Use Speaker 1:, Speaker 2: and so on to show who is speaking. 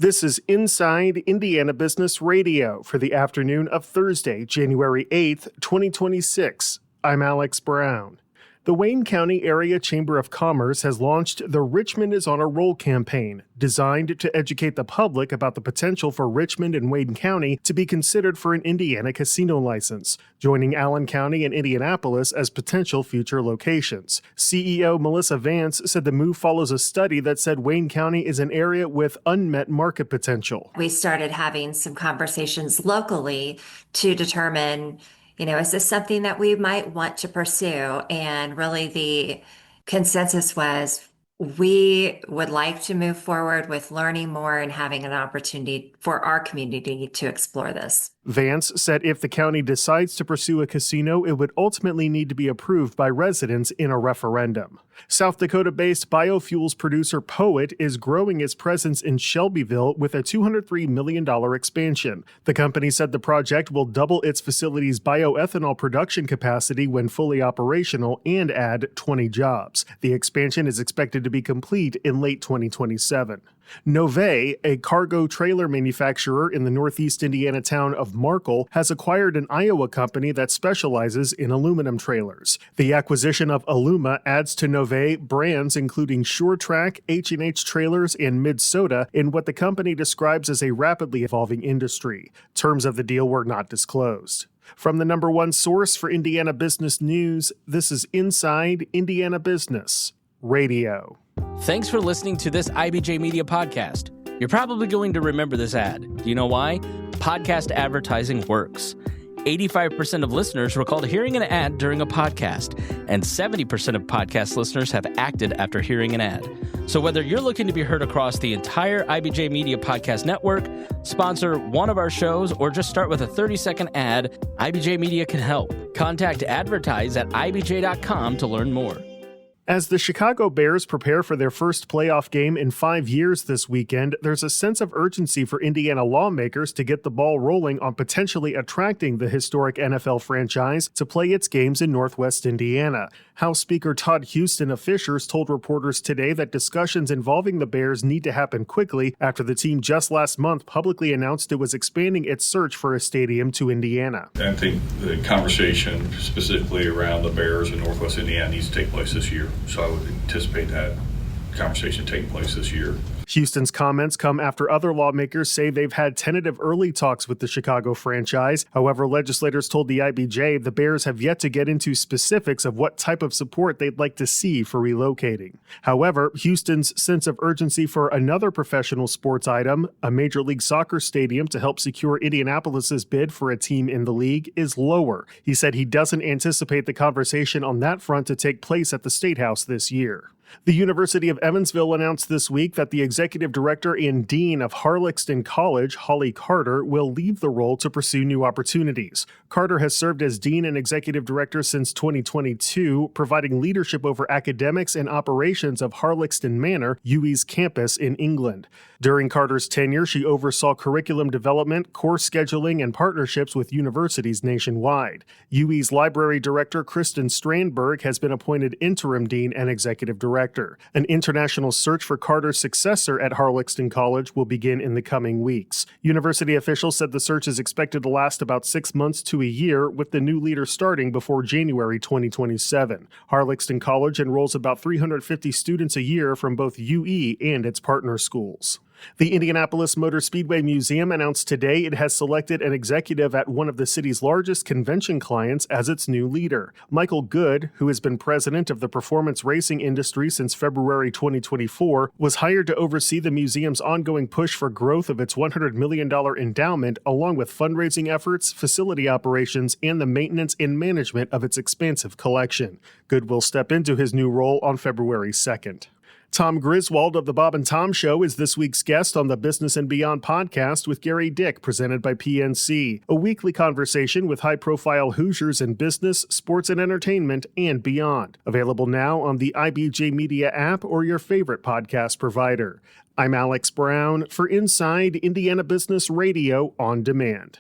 Speaker 1: This is Inside Indiana Business Radio for the afternoon of Thursday, January 8th, 2026. I'm Alex Brown. The Wayne County Area Chamber of Commerce has launched the Richmond is on a Roll campaign, designed to educate the public about the potential for Richmond and Wayne County to be considered for an Indiana casino license, joining Allen County and Indianapolis as potential future locations. CEO Melissa Vance said the move follows a study that said Wayne County is an area with unmet market potential.
Speaker 2: We started having some conversations locally to determine, is this something that we might want to pursue? And really the consensus was we would like to move forward with learning more and having an opportunity for our community to explore this.
Speaker 1: Vance said if the county decides to pursue a casino, it would ultimately need to be approved by residents in a referendum. South Dakota-based biofuels producer Poet is growing its presence in Shelbyville with a $203 million expansion. The company said the project will double its facility's bioethanol production capacity when fully operational and add 20 jobs. The expansion is expected to be complete in late 2027. Nove, a cargo trailer manufacturer in the northeast Indiana town of Markle, has acquired an Iowa company that specializes in aluminum trailers. The acquisition of Aluma adds to Nove brands including SureTrack, H&H Trailers, and Mid-Soda in what the company describes as a rapidly evolving industry. Terms of the deal were not disclosed. From the number one source for Indiana business news, this is Inside Indiana Business Radio.
Speaker 3: Thanks for listening to this IBJ Media podcast. You're probably going to remember this ad. Do you know why? Podcast advertising works. 85% of listeners recalled hearing an ad during a podcast, and 70% of podcast listeners have acted after hearing an ad. So whether you're looking to be heard across the entire IBJ Media podcast network, sponsor one of our shows, or just start with a 30-second ad, IBJ Media can help. Contact advertise@ibj.com to learn more.
Speaker 1: As the Chicago Bears prepare for their first playoff game in 5 years this weekend, there's a sense of urgency for Indiana lawmakers to get the ball rolling on potentially attracting the historic NFL franchise to play its games in Northwest Indiana. House Speaker Todd Huston of Fishers told reporters today that discussions involving the Bears need to happen quickly after the team just last month publicly announced it was expanding its search for a stadium to Indiana.
Speaker 4: I think the conversation specifically around the Bears in Northwest Indiana needs to take place this year. So I would anticipate that conversation taking place this year.
Speaker 1: Houston's comments come after other lawmakers say they've had tentative early talks with the Chicago franchise. However, legislators told the IBJ the Bears have yet to get into specifics of what type of support they'd like to see for relocating. However, Houston's sense of urgency for another professional sports item, a Major League Soccer stadium to help secure Indianapolis's bid for a team in the league, is lower. He said he doesn't anticipate the conversation on that front to take place at the State House this year. The University of Evansville announced this week that the executive director and dean of Harlexton College, Holly Carter, will leave the role to pursue new opportunities. Carter has served as dean and executive director since 2022, providing leadership over academics and operations of Harlexton Manor, UWE's campus in England. During Carter's tenure, she oversaw curriculum development, course scheduling, and partnerships with universities nationwide. UWE's library director, Kristen Strandberg, has been appointed interim dean and executive director. An international search for Carter's successor at Harlexton College will begin in the coming weeks. University officials said the search is expected to last about 6 months to a year, with the new leader starting before January 2027. Harlexton College enrolls about 350 students a year from both UE and its partner schools. The Indianapolis Motor Speedway Museum announced today it has selected an executive at one of the city's largest convention clients as its new leader. Michael Good, who has been president of the performance racing industry since February 2024, was hired to oversee the museum's ongoing push for growth of its $100 million endowment, along with fundraising efforts, facility operations, and the maintenance and management of its expansive collection. Good will step into his new role on February 2nd. Tom Griswold of The Bob and Tom Show is this week's guest on the Business and Beyond podcast with Gary Dick, presented by PNC, a weekly conversation with high-profile Hoosiers in business, sports and entertainment, and beyond. Available now on the IBJ Media app or your favorite podcast provider. I'm Alex Brown for Inside Indiana Business Radio on Demand.